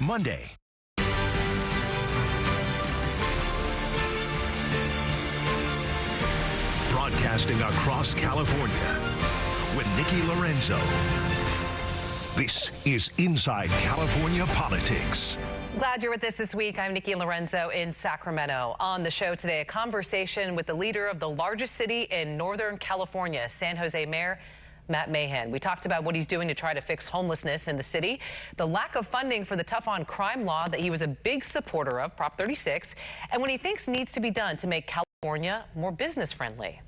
Monday. Broadcasting across California with Nikki Lorenzo. This is Inside California Politics. Glad you're with us this week. I'm Nikki Lorenzo in Sacramento. On the show today, a conversation with the leader of the largest city in Northern California, San Jose Mayor Matt Mahan. We talked about what he's doing to try to fix homelessness in the city, the lack of funding for the tough on crime law that he was a big supporter of, Prop 36, and what he thinks needs to be done to make California more business friendly.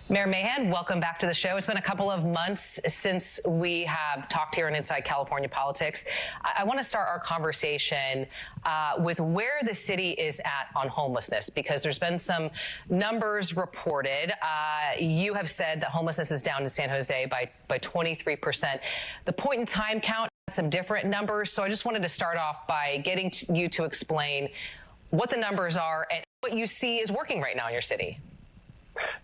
Mayor Mahan, welcome back to the show. It's been a couple of months since we have talked here in Inside California Politics. I want to start our conversation with where the city is at on homelessness, because there's been some numbers reported. You have said that homelessness is down in San Jose by 23%. The point in time count had some different numbers, so I just wanted to start off by getting you to explain what the numbers are and what you see is working right now in your city.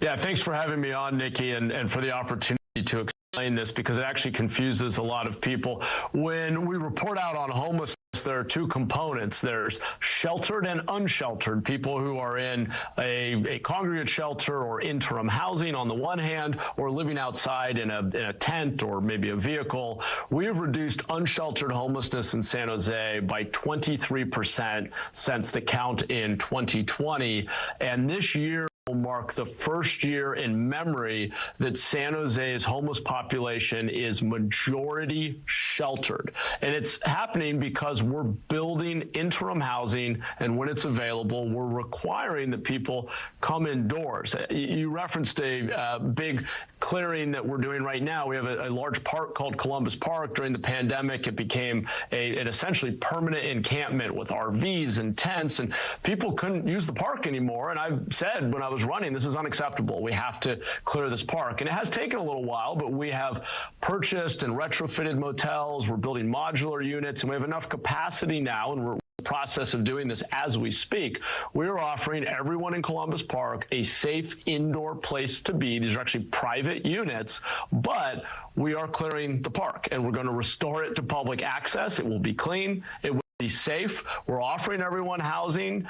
Yeah, thanks for having me on, Nikki, and for the opportunity to explain this, because it actually confuses a lot of people. When we report out on homelessness, there are two components. There's sheltered and unsheltered, people who are in a congregate shelter or interim housing on the one hand, or living outside in a tent or maybe a vehicle. We have reduced unsheltered homelessness in San Jose by 23% since the count in 2020. And this year will mark the first year in memory that San Jose's homeless population is majority sheltered. And it's happening because we're building interim housing, and when it's available, we're requiring that people come indoors. You referenced a big clearing that we're doing right now. We have a large park called Columbus Park. During the pandemic, it became an essentially permanent encampment with RVs and tents, and people couldn't use the park anymore. And I said when I was running, this is unacceptable. We have to clear this park. And it has taken a little while, but we have purchased and retrofitted motels. We're building modular units, and we have enough capacity now, and we're in the process of doing this as we speak. We're offering everyone in Columbus Park a safe indoor place to be. These are actually private units, but we are clearing the park, and we're going to restore it to public access. It will be clean. It will be safe. We're offering everyone housing.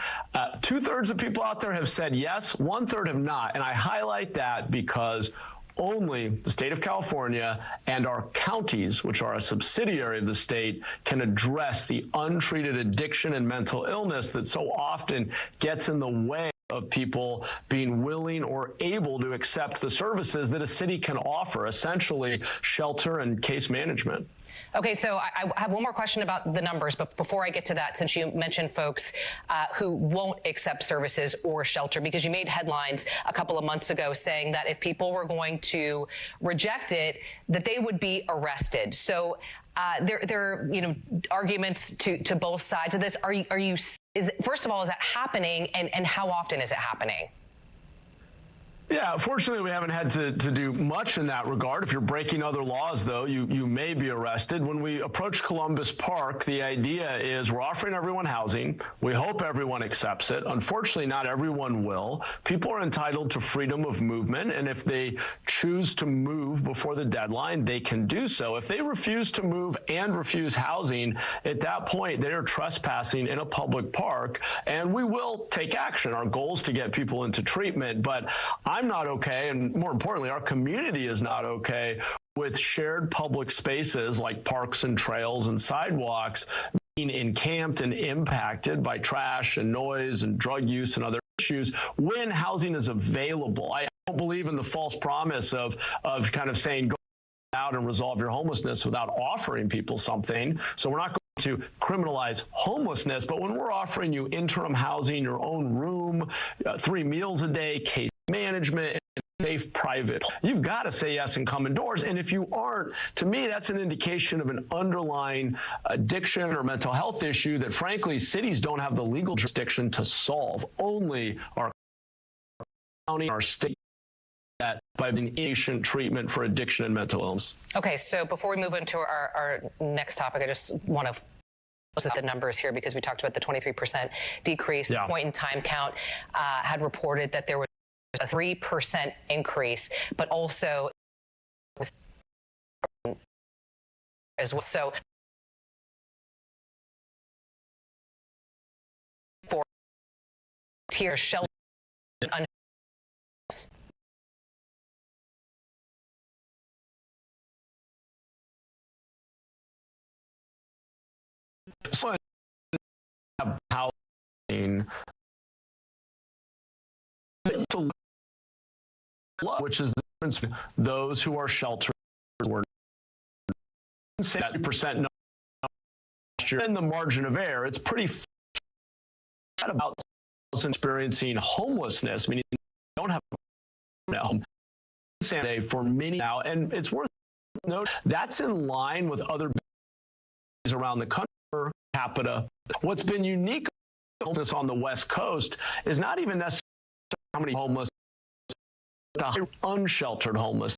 2/3 of people out there have said yes, 1/3 have not. And I highlight that because only the state of California and our counties, which are a subsidiary of the state, can address the untreated addiction and mental illness that so often gets in the way of people being willing or able to accept the services that a city can offer, essentially shelter and case management. Okay, so I have one more question about the numbers, but before I get to that, since you mentioned folks who won't accept services or shelter, because you made headlines a couple of months ago saying that if people were going to reject it, that they would be arrested. So there are arguments to both sides of this. First of all, is that happening, and how often is it happening? Yeah, fortunately, we haven't had to do much in that regard. If you're breaking other laws, though, you may be arrested. When we approach Columbus Park, the idea is we're offering everyone housing. We hope everyone accepts it. Unfortunately, not everyone will. People are entitled to freedom of movement, and if they choose to move before the deadline, they can do so. If they refuse to move and refuse housing, at that point, they are trespassing in a public park, and we will take action. Our goal is to get people into treatment, but I'm not okay, and more importantly, our community is not okay with shared public spaces like parks and trails and sidewalks being encamped and impacted by trash and noise and drug use and other issues when housing is available. I don't believe in the false promise of kind of saying go out and resolve your homelessness without offering people something. So we're not going to criminalize homelessness, but when we're offering you interim housing, your own room, 3 meals a day, case management, safe, private, you've got to say yes and come indoors. And if you aren't, to me, that's an indication of an underlying addiction or mental health issue that, frankly, cities don't have the legal jurisdiction to solve. Only our county, our state, that by being inpatient treatment for addiction and mental illness. Okay, so before we move into our next topic, I just want to look at the numbers here, because we talked about the 23% decrease. The point in time count had reported that there was a 3% increase, but also as well. So here sheltered and housing, which is the difference between those who are sheltered were 70% in the margin of error. It's pretty about experiencing homelessness, meaning they don't have a home for many now, and it's worth noting that's in line with other around the country per capita. What's been unique homeless on the West Coast is not even necessarily how many homeless, the unsheltered homeless.